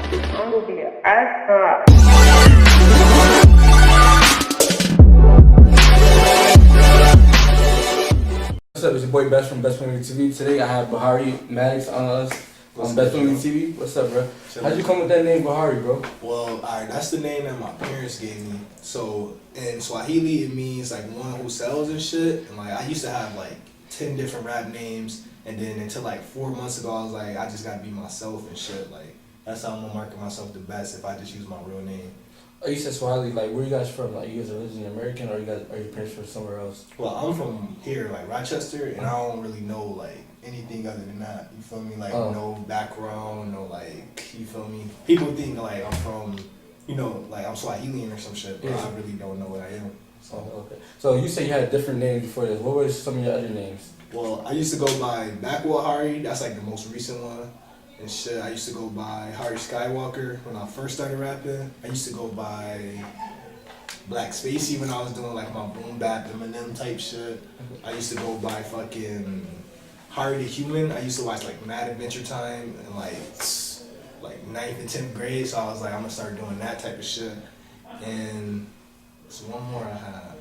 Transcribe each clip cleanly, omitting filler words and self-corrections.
I'm gonna be an astronaut. What's up, it's your boy Best from Best Friend TV. Today I have Bahiri Mattiex on us on Best Friend TV. What's up, bro? How'd you come with that name Bahiri, bro? Well, alright, that's the name that my parents gave me. So in Swahili it means like one who sells and shit. And like I used to have like 10 different rap names, and then until like 4 months ago I was like, I just gotta be myself and shit. Like that's how I'm gonna market myself the best if I just use my real name. Oh, you said Swahili. Like, where you guys from? Like, you guys are originally American, or are your parents from somewhere else? Well, I'm from here, like Rochester, and I don't really know like anything other than that. You feel me? Like no background, no like, you feel me? People think like I'm from, you know, like I'm Swahilian or some shit, but I really don't know what I am. So. Oh, okay. So you said you had different names before this. What were some of your other names? Well, I used to go by Beechwood Hari. That's like the most recent one. And shit, I used to go by Harry Skywalker when I first started rapping. I used to go by Black Spacey when I was doing like my boom bap Eminem type shit. I used to go by fucking Harry the Human. I used to watch like Mad Adventure Time in like 9th and 10th grade, so I was like, I'm gonna start doing that type of shit. And there's one more I have.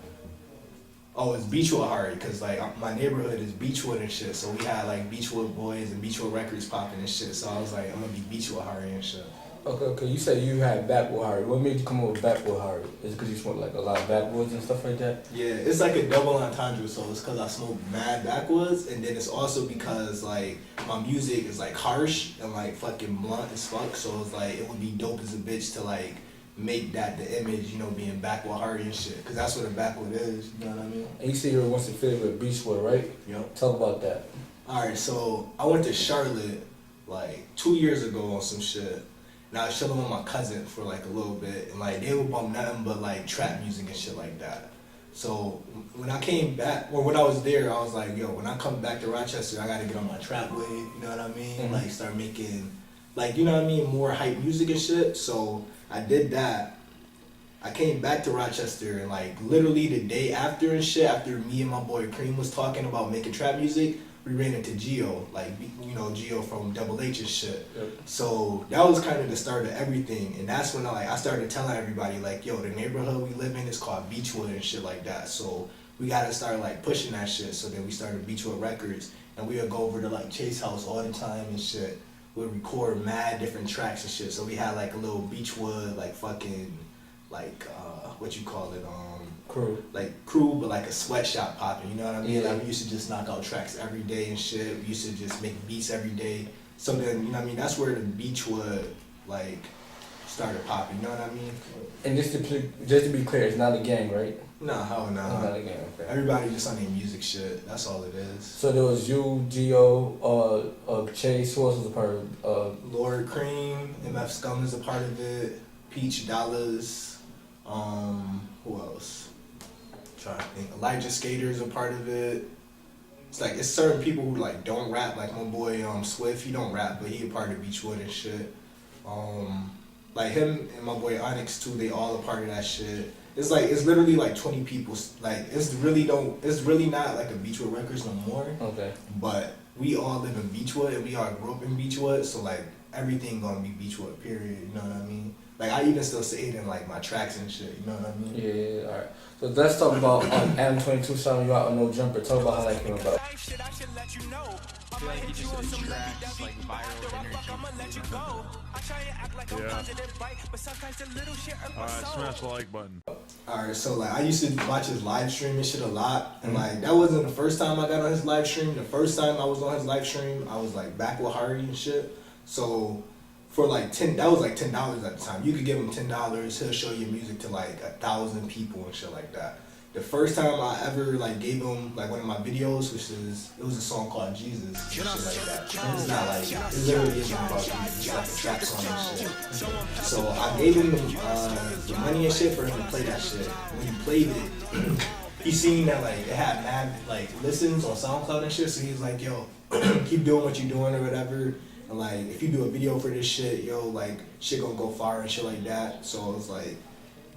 Oh, it's Beechwood Hari, because like my neighborhood is Beechwood and shit, so we had like Beechwood boys and Beechwood records popping and shit, so I was like, I'm gonna be Beechwood Hari and shit. Okay, you said you had Backwood Hari. What made you come up with Backwood Hari? Is it because you smoke like a lot of backwoods and stuff like that? Yeah, it's like a double entendre, so it's because I smoke mad backwoods, and then it's also because like my music is like harsh and like fucking blunt as fuck, so it's like it would be dope as a bitch to like make that the image, you know, being Backwood Hari and shit, because that's what a backwood is, you know what I mean? And you said you were once affiliated with Beechwood, right? Yep. Talk about that. Alright, so I went to Charlotte like 2 years ago on some shit, and I was chilling with my cousin for like a little bit, and like they would bump nothing but like trap music and shit like that. So when I came back, or when I was there, I was like, yo, when I come back to Rochester, I gotta get on my trap wave, you know what I mean? Mm-hmm. Like start making, like, you know what I mean, more hype music and shit. So I did that. I came back to Rochester, and like literally the day after and shit, after me and my boy Cream was talking about making trap music, we ran into Gio, like, you know, Gio from Double H and shit. Yep. So that was kind of the start of everything, and that's when I started telling everybody like, yo, the neighborhood we live in is called Beechwood and shit like that. So we gotta start like pushing that shit. So then we started Beechwood Records, and we would go over to like Chase House all the time and shit. We'd record mad different tracks and shit. So we had like a little Beechwood, like fucking, like what you call it, crew. Like crew, but like a sweatshop popping. You know what I mean? Yeah. Like we used to just knock out tracks every day and shit. We used to just make beats every day. So then, you know what I mean? That's where the Beechwood like started popping. You know what I mean? And just to be clear, it's not a gang, right? Nah, hell no. It's not a gang. Okay. Everybody just on their music shit. That's all it is. So there was you, Gio, Chase. Who else was a part of? Lord Cream, MF Scum is a part of it. Peach Dollars. Who else? Trying to think. Elijah Skater is a part of it. It's like it's certain people who like don't rap. Like my boy Swift, he don't rap, but he a part of Beechwood and shit. Like him and my boy Onyx too. They all a part of that shit. It's like it's literally like 20 people. Like it's really not like a Beechwood Records no more. Okay. But we all live in Beechwood, and we all grew up in Beechwood, so like everything gonna be Beechwood. Period. You know what I mean? Like I even still say it in like my tracks and shit. You know what I mean? Yeah. All right. So let's talk about Adam 22 shouting you out on No Jumper. Talk about how that came about. I feel like he just attracts like viral energy. Alright, smash the like button. Alright, so like I used to watch his live stream and shit a lot, and like that wasn't the first time I got on his live stream. The first time I was on his live stream, I was like back with Hari and shit. So for like that was like $10 at the time. You could give him $10, he'll show your music to like 1,000 people and shit like that. The first time I ever like gave him like one of my videos, it was a song called Jesus and shit like that. And it's not like it literally isn't about Jesus. It's like a trap song and shit. So I gave him the money and shit for him to play that shit. When he played it, he seen that like it had mad like listens on SoundCloud and shit. So he was like, yo, keep doing what you're doing or whatever. And like if you do a video for this shit, yo, like shit gonna go far and shit like that. So it was like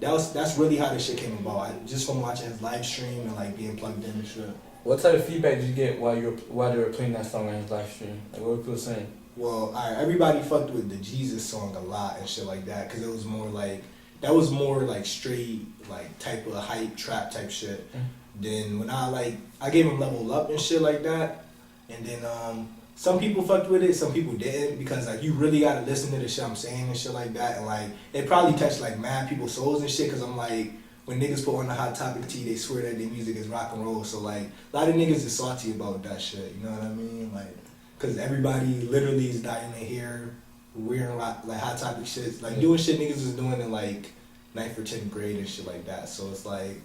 that's really how this shit came about. Just from watching his live stream and like being plugged in and shit. What type of feedback did you get while they were playing that song on his live stream? Like what were people saying? Well, everybody fucked with the Jesus song a lot and shit like that, because it was more like, that was more like straight, like type of hype, trap type shit. Then when I gave him Level Up and shit like that, and then some people fucked with it, some people didn't, because like you really gotta listen to the shit I'm saying and shit like that, and like it probably touched like mad people's souls and shit, because I'm like, when niggas put on the Hot Topic tee, they swear that their music is rock and roll, so like a lot of niggas is salty about that shit, you know what I mean? Like, because everybody literally is dying to hear weird rock, like Hot Topic shit, like doing shit niggas was doing in like 9th or 10th grade and shit like that, so it's like,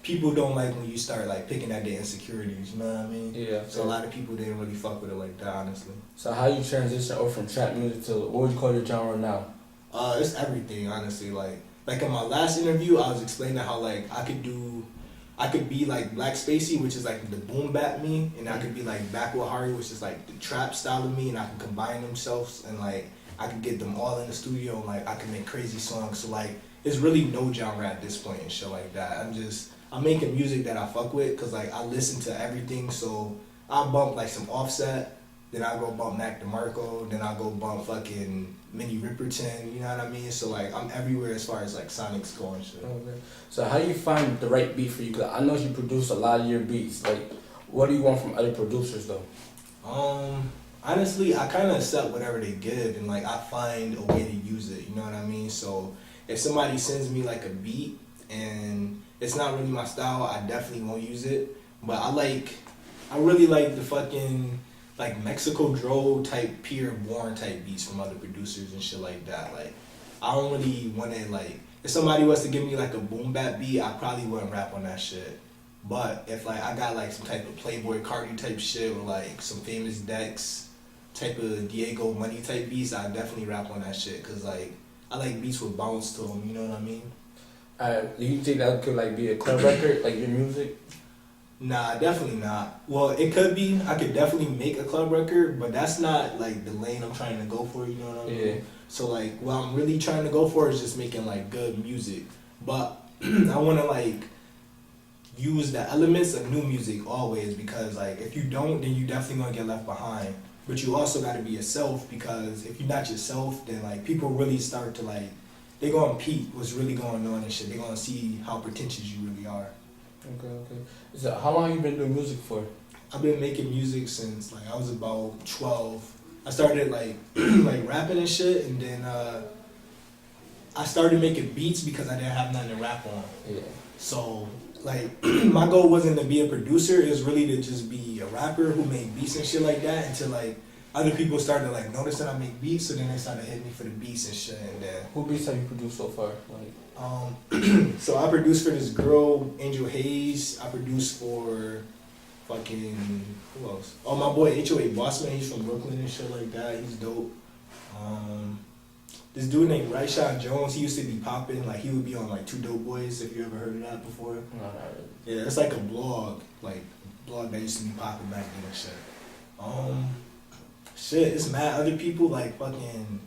people don't like when you start like picking at their insecurities, you know what I mean? Yeah. So a lot of people didn't really fuck with it like that, honestly. So how you transition over from trap music to, what would you call your genre now? It's everything, honestly. Like in my last interview, I was explaining how like I could be like Black Spacey, which is like the boom bap me, and I could be like Backward Hari, which is like the trap style of me, and I can combine themselves, and like I could get them all in the studio, and like I can make crazy songs. So like it's really no genre at this point and shit like that. I'm making music that I fuck with, cause like I listen to everything. So I bump like some Offset, then I go bump Mac DeMarco, then I go bump fucking Minnie Riperton. You know what I mean? So like I'm everywhere as far as like sonics go and shit. Okay. So how do you find the right beat for you? Cause I know you produce a lot of your beats. Like, what do you want from other producers though? Honestly, I kind of accept whatever they give, and like I find a way to use it. You know what I mean? So if somebody sends me like a beat and it's not really my style, I definitely won't use it. But I really like the fucking like Mexico Dro type, Pierre Bourne type beats from other producers and shit like that. Like I don't really want to like, if somebody was to give me like a boom bap beat, I probably wouldn't rap on that shit. But if like I got like some type of Playboy Cardi type shit, or like some Famous Dex type of Diego Money type beats, I definitely rap on that shit, cause like I like beats with bounce to them. You know what I mean? Do you think that could like be a club record, like your music? Nah, definitely not. Well, it could be. I could definitely make a club record, but that's not like the lane I'm trying to go for. You know what I mean? Yeah. So like, what I'm really trying to go for is just making like good music. But I want to like use the elements of new music always, because like if you don't, then you definitely gonna get left behind. But you also got to be yourself, because if you're not yourself, then like people really start to like, they gonna peep what's really going on and shit. They gonna see how pretentious you really are. Okay. So how long have you been doing music for? I've been making music since like I was about 12. I started like like rapping and shit, and then I started making beats because I didn't have nothing to rap on. Yeah. So like my goal wasn't to be a producer, it was really to just be a rapper who made beats and shit like that, until like other people started like noticing I make beats, so then they started hitting me for the beats and shit. And then Who beats have you produced so far? Like, so I produced for this girl, Angel Hayes. I produced for fucking, who else? Oh, my boy HOA Bossman, he's from Brooklyn and shit like that. He's dope. This dude named Ryshawn Jones, he used to be popping. Like he would be on like Two Dope Boys, if you ever heard of that before. no, not really. Yeah, it's like a blog that used to be popping back then and shit. Shit, it's mad other people like fucking.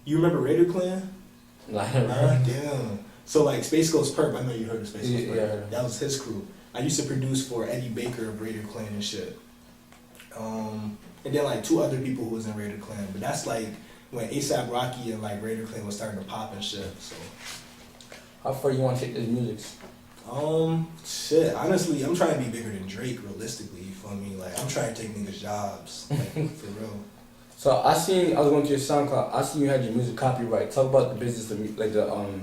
You remember Raider Clan? Damn. So like Space Ghost Perp, I know you heard of Space Ghost Perp. Yeah. That was his crew. I used to produce for Eddie Baker of Raider Clan and shit. And then like two other people who was in Raider Clan, but that's like when ASAP Rocky and like Raider Clan was starting to pop and shit. So How far you want to take this music? shit. Honestly, I'm trying to be bigger than Drake. Realistically, you feel me? Like I'm trying to take niggas' jobs, like for real. So I was going to your SoundCloud. I seen you had your music copyright. Talk about the business, like the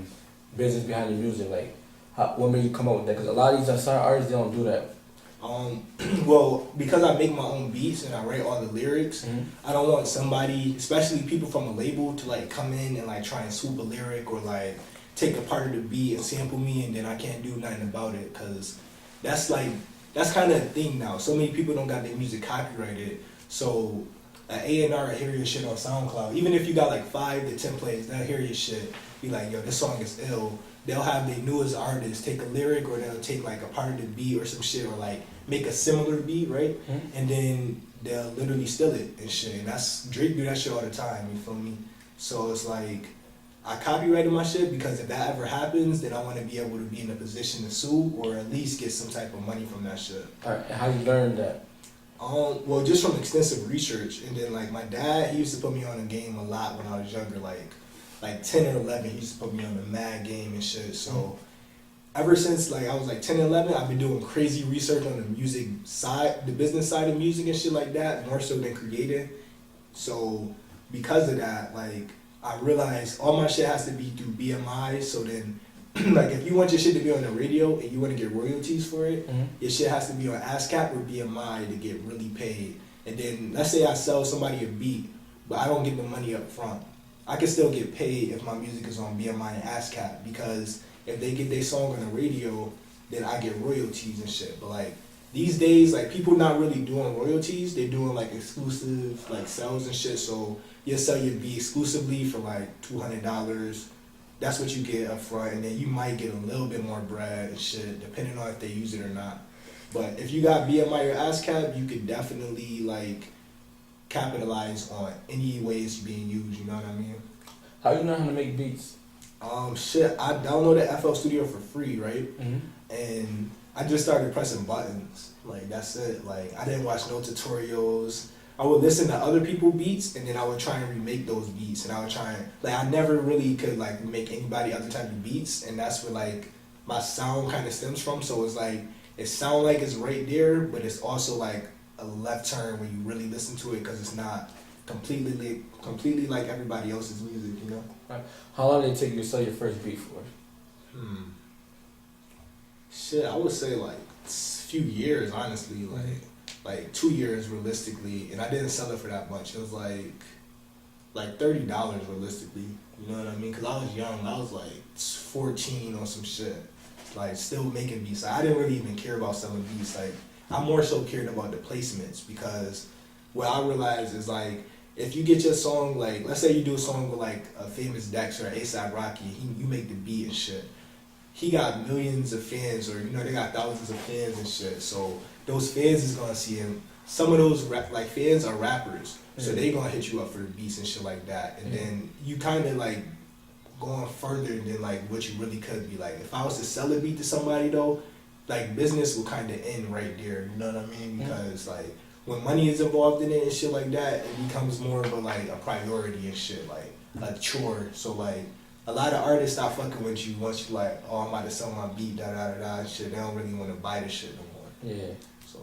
business behind your music. Like, what made you come up with that? Because a lot of these artists, they don't do that. Well, because I make my own beats and I write all the lyrics, I don't want somebody, especially people from a label, to like come in and like try and swoop a lyric or like take a part of the beat and sample me, and then I can't do nothing about it, because that's kind of a thing now. So many people don't got their music copyrighted, so an A&R will hear your shit on SoundCloud. Even if you got like 5 to 10 plays, they'll hear your shit, be like, yo, this song is ill. They'll have their newest artist take a lyric, or they'll take like a part of the beat or some shit, or like make a similar beat, right? And then they'll literally steal it and shit. And that's, Drake do that shit all the time, you feel me? So it's like, I copyrighted my shit because if that ever happens, then I want to be able to be in a position to sue, or at least get some type of money from that shit. Alright, and how you learned that? Well, just from extensive research, and then like my dad, he used to put me on a game a lot when I was younger, like 10 or 11. He used to put me on the Mad game and shit. So ever since like I was like 10 or 11, I've been doing crazy research on the music side, the business side of music and shit like that, more so than creating. So because of that, like I realized all my shit has to be through BMI. So then, like if you want your shit to be on the radio and you want to get royalties for it, your shit has to be on ASCAP or BMI to get really paid. And then let's say I sell somebody a beat, but I don't get the money up front. I can still get paid if my music is on BMI and ASCAP, because if they get their song on the radio, then I get royalties and shit. But like these days, like people not really doing royalties, they're doing like exclusive like sales and shit. So you'll sell your beat exclusively for like $200. That's what you get up front, and then you might get a little bit more bread and shit, depending on if they use it or not. But if you got BMI or ASCAP, you could definitely like capitalize on any way it's being used. You know what I mean? How you know how to make beats? Shit, I downloaded FL Studio for free, right? And I just started pressing buttons. Like that's it. Like I didn't watch no tutorials. I would listen to other people's beats, and then I would try and remake those beats. And I would try and like I never really could like make anybody other type of beats, and that's where like my sound kind of stems from. So it's like it sounds like it's right there, but it's also like a left turn when you really listen to it, because it's not completely like everybody else's music, you know. Right. How long did it take you to sell your first beat for? Shit, I would say like a few years, honestly, like 2 years realistically, and I didn't sell it for that much. It was like $30 realistically. You know what I mean? Because I was young. I was like 14 or some shit, like still making beats. Like, I didn't really even care about selling beats. Like I more so cared about the placements, because what I realized is like if you get your song, like let's say you do a song with like a famous Dex or A$AP Rocky, you make the beat and shit. He got millions of fans, or you know they got thousands of fans and shit. So those fans is gonna see him. Some of those fans are rappers, so they gonna hit you up for the beats and shit like that. And then you kind of like going further than like what you really could be. Like if I was to sell a beat to somebody though, like business will kind of end right there. You know what I mean? Because like when money is involved in it and shit like that, it becomes more of a like a priority and shit, like a chore. So like a lot of artists stop fucking with you once you like, oh, I'm about to sell my beat, da da da da and shit. They don't really want to buy the shit no more. Yeah. So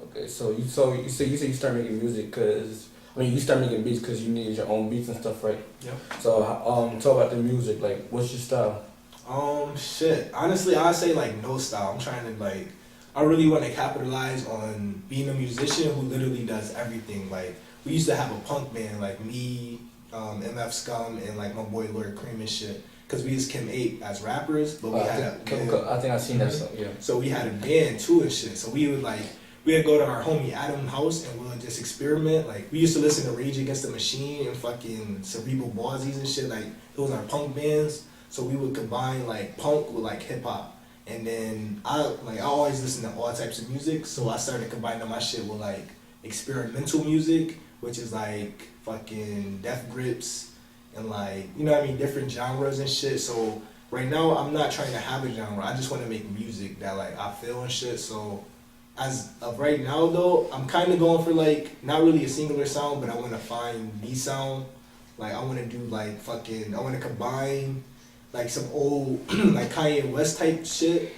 Okay, so you say you start making music because you start making beats because you needed your own beats and stuff, right? yeah. So talk about the music. Like, what's your style? Shit. Honestly, I say like no style. I'm trying to like, I really want to capitalize on being a musician who literally does everything. Like we used to have a punk band, like me, MF Scum, and like my boy Lord Cream and shit. Cause we was Kim 8 as rappers, but we had I think I've seen that song. Yeah. So we had a band too and shit. So we'd go to our homie Adam's house and we would just experiment. Like we used to listen to Rage Against the Machine and fucking Cerebral Ballsies and shit. Like those are punk bands. So we would combine like punk with like hip hop. And then I always listen to all types of music. So I started combining my shit with like experimental music, which is like fucking Death Grips and like, you know what I mean, different genres and shit. So right now I'm not trying to have a genre. I just want to make music that like I feel and shit. So as of right now though, I'm kind of going for like not really a singular sound, but I want to find the sound. Like I want to do like fucking, I want to combine like some old like Kanye West type shit,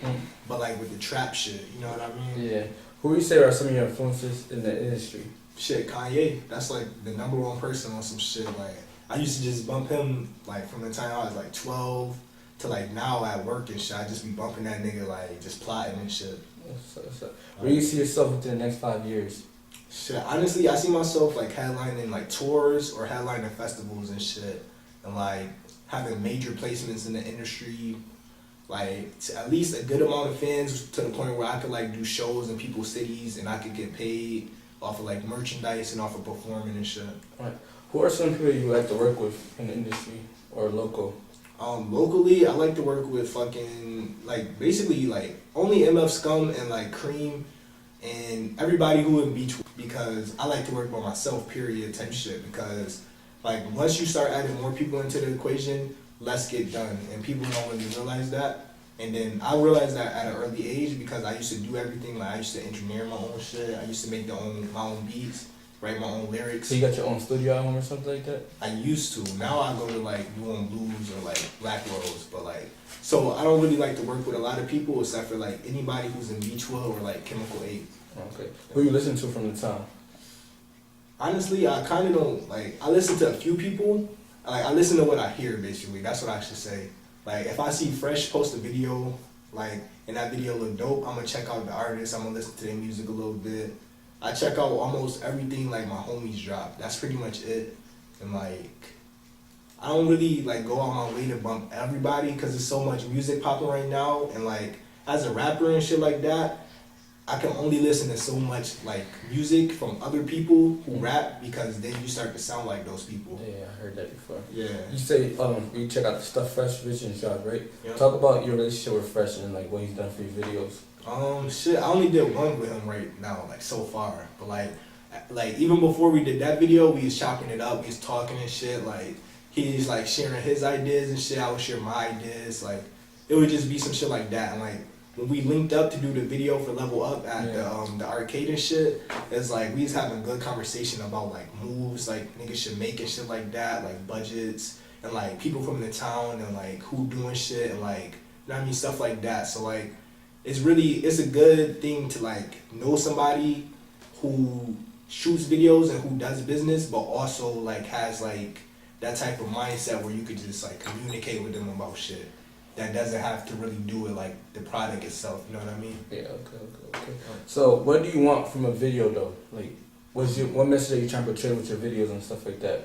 but like with the trap shit. You know what I mean? Yeah. Who would you say are some of your influences in the industry? Shit, Kanye. That's like the #1 person on some shit. Like I used to just bump him like from the time I was like 12 to like now at work and shit. I just be bumping that nigga like just plotting and shit. Where do you see yourself within the next 5 years? Shit, honestly, I see myself like headlining like tours or headlining festivals and shit, and like having major placements in the industry, like to at least a good amount of fans to the point where I could like do shows in people's cities and I could get paid off of like merchandise and off of performing and shit. Right. Who are some people you like to work with in the industry or local? Locally, I like to work with fucking like basically like only MF Scum and like Cream and everybody who in Beechwood, because I like to work by myself, period, type shit. Because like once you start adding more people into the equation, less get done, and people don't really realize that. And then I realized that at an early age because I used to do everything. Like I used to engineer my own shit. I used to make my own beats, write my own lyrics. So you got your own studio at home or something like that? I used to. Now I go to like doing blues or like Black Rose, but like so I don't really like to work with a lot of people except for like anybody who's in Beechwood or like Chemical 8. Okay. Who you listen to from the town? Honestly, I kind of don't like. I listen to a few people. Like I listen to what I hear basically. That's what I should say. Like if I see Fresh post a video, like and that video look dope, I'm gonna check out the artist. I'm gonna listen to their music a little bit. I check out almost everything like my homies drop. That's pretty much it. And like, I don't really like go out my way to bump everybody because there's so much music popping right now. And like, as a rapper and shit like that, I can only listen to so much like music from other people who rap because then you start to sound like those people. Yeah, I heard that before. Yeah. You say you check out the stuff Fresh Vision shot, right? Yep. Talk about your relationship with Fresh and like what he's done for your videos. Shit, I only did one with him right now, like so far. But like even before we did that video, we was chopping it up, we was talking and shit. Like he's like sharing his ideas and shit. I would share my ideas. Like it would just be some shit like that. And like when we linked up to do the video for Level Up at the arcade and shit, it's like we was having good conversation about like moves like niggas should make and shit like that, like budgets and like people from the town and like who doing shit and like you know what I mean, stuff like that. So like it's a good thing to like know somebody who shoots videos and who does business, but also like has like that type of mindset where you could just like communicate with them about shit that doesn't have to really do with like the product itself. You know what I mean? Yeah. Okay. So what do you want from a video though? Like, what message are you trying to portray with your videos and stuff like that?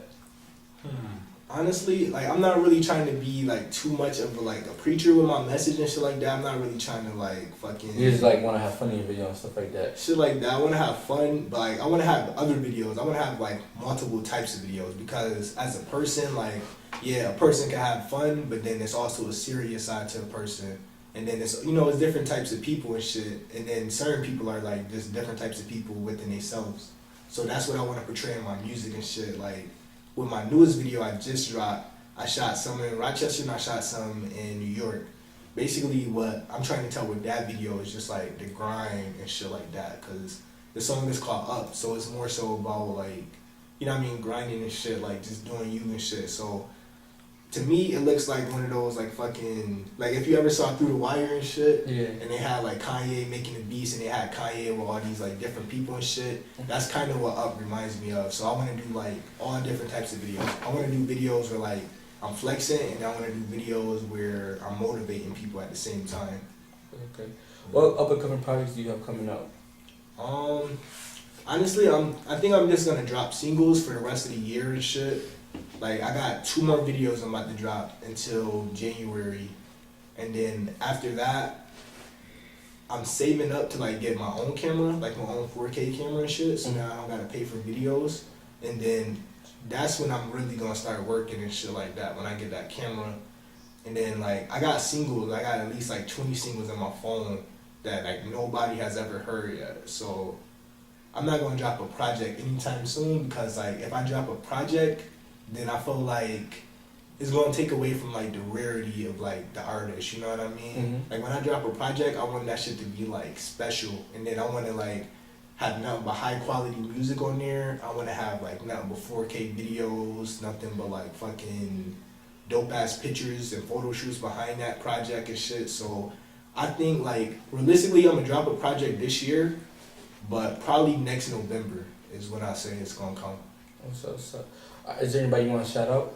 Honestly, like I'm not really trying to be like too much of a preacher with my message and shit like that. I'm not really trying to like fucking. You just like want to have fun in your video and stuff like that. Shit like that. I want to have fun, but like I want to have other videos. I want to have like multiple types of videos because as a person, like yeah, a person can have fun, but then there's also a serious side to a person, and then it's it's different types of people and shit, and then certain people are like just different types of people within themselves. So that's what I want to portray in my music and shit. Like with my newest video I just dropped, I shot some in Rochester and I shot some in New York. Basically what I'm trying to tell with that video is just like the grind and shit like that, because the song is called Up, so it's more so about like, you know what I mean, grinding and shit, like just doing you and shit. So to me it looks like one of those like fucking, like if you ever saw Through the Wire and shit, and they had like Kanye making the beats and they had Kanye with all these like different people and shit, that's kind of what Up reminds me of. So I want to do like all different types of videos. I want to do videos where like I'm flexing, and I want to do videos where I'm motivating people at the same time. Okay. What up and coming projects do you have coming out? Honestly, I think I'm just gonna drop singles for the rest of the year and shit. Like I got 2 more videos I'm about to drop until January, and then after that, I'm saving up to like get my own camera, like my own 4K camera and shit. So now I don't gotta pay for videos, and then that's when I'm really gonna start working and shit like that, when I get that camera. And then like I got singles, I got at least like 20 singles on my phone that like nobody has ever heard yet. So I'm not gonna drop a project anytime soon, because like if I drop a project, then I feel like it's gonna take away from like the rarity of like the artist, you know what I mean? Like when I drop a project, I want that shit to be like special, and then I wanna like have nothing but high quality music on there. I wanna have like nothing but 4K videos, nothing but like fucking dope ass pictures and photo shoots behind that project and shit. So I think like realistically I'm gonna drop a project this year, but probably next November is when I say it's gonna come. So is there anybody you want to shout out?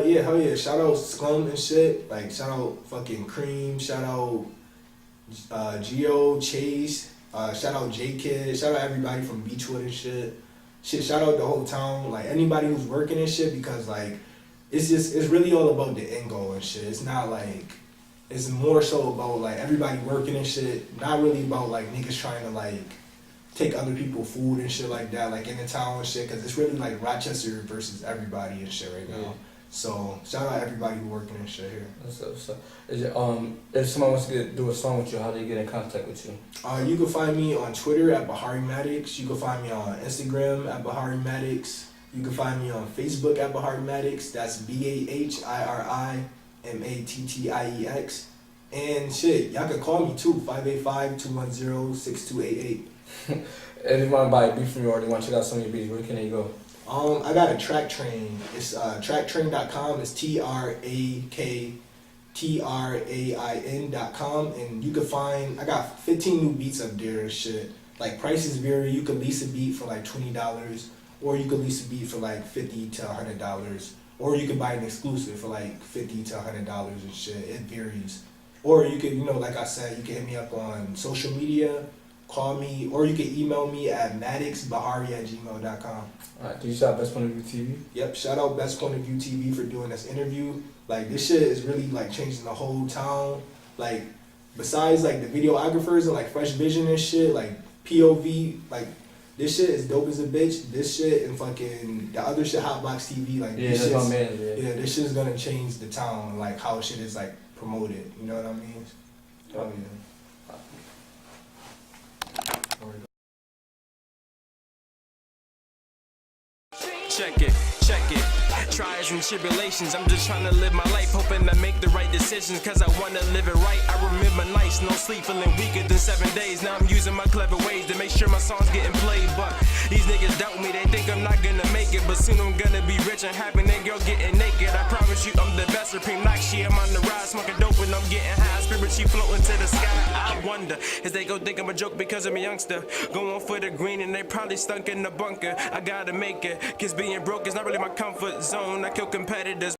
Yeah, hell yeah. Shout out Scum and shit. Like shout out fucking Cream. Shout out Geo, Chase. Shout out J Kid. Shout out everybody from Beechwood and shit. Shout out the whole town. Like anybody who's working and shit, because like it's really all about the end goal and shit. It's not like, it's more so about like everybody working and shit. Not really about like niggas trying to like take other people food and shit like that, like in the town and shit, because it's really like Rochester versus everybody and shit right now. Yeah. So shout out everybody who working and shit here. So is it, if someone wants to do a song with you, how do they get in contact with you? You can find me on Twitter at Bahiri Mattiex. You can find me on Instagram at Bahiri Mattiex. You can find me on Facebook at Bahiri Mattiex. That's BAHIRIMATTIEX. And shit, y'all can call me too, 585-210-6288. And if you want to buy a beat from you or they want to check out some of your beats, where can they go? I got a track train. It's tracktrain.com. It's TRAKTRAIN.com, and you can find, I got 15 new beats up there and shit. Like, prices vary. You can lease a beat for like $20, or you can lease a beat for like $50 to $100, or you can buy an exclusive for like $50 to $100 and shit. It varies. Or you can, like I said, you can hit me up on social media, call me, or you can email me at mattixbahari@gmail.com. Alright, do you shout out Best Point of View TV? Yep, shout out Best Point of View TV for doing this interview. Like, this shit is really like changing the whole town. Like, besides like the videographers and like Fresh Vision and shit, like POV, like this shit is dope as a bitch. This shit and fucking the other shit, Hotbox TV, like Yeah, this that's shit's, my man, yeah. this shit is gonna change the town, like how shit is like promoted. You know what I mean? Oh yeah. Check it, check it. Trials and tribulations, I'm just trying to live my life, hoping I make the right decisions, cause I wanna live it right. I remember nights, no sleep, feeling weaker than 7 days. Now I'm using my clever ways to make sure my songs getting played. But these niggas doubt me, they think I'm not gonna make it. But soon I'm gonna be rich and happy, that girl getting naked. I promise you I'm the best, Supreme Noxie, I'm on the rise, smoking dope and I'm getting high. Spirit, she floating to the sky. I wonder, is they gon' think I'm a joke because I'm a youngster? Going for the green and they probably stunk in the bunker. I gotta make it, cause being broke is not really my comfort zone. I kill competitors.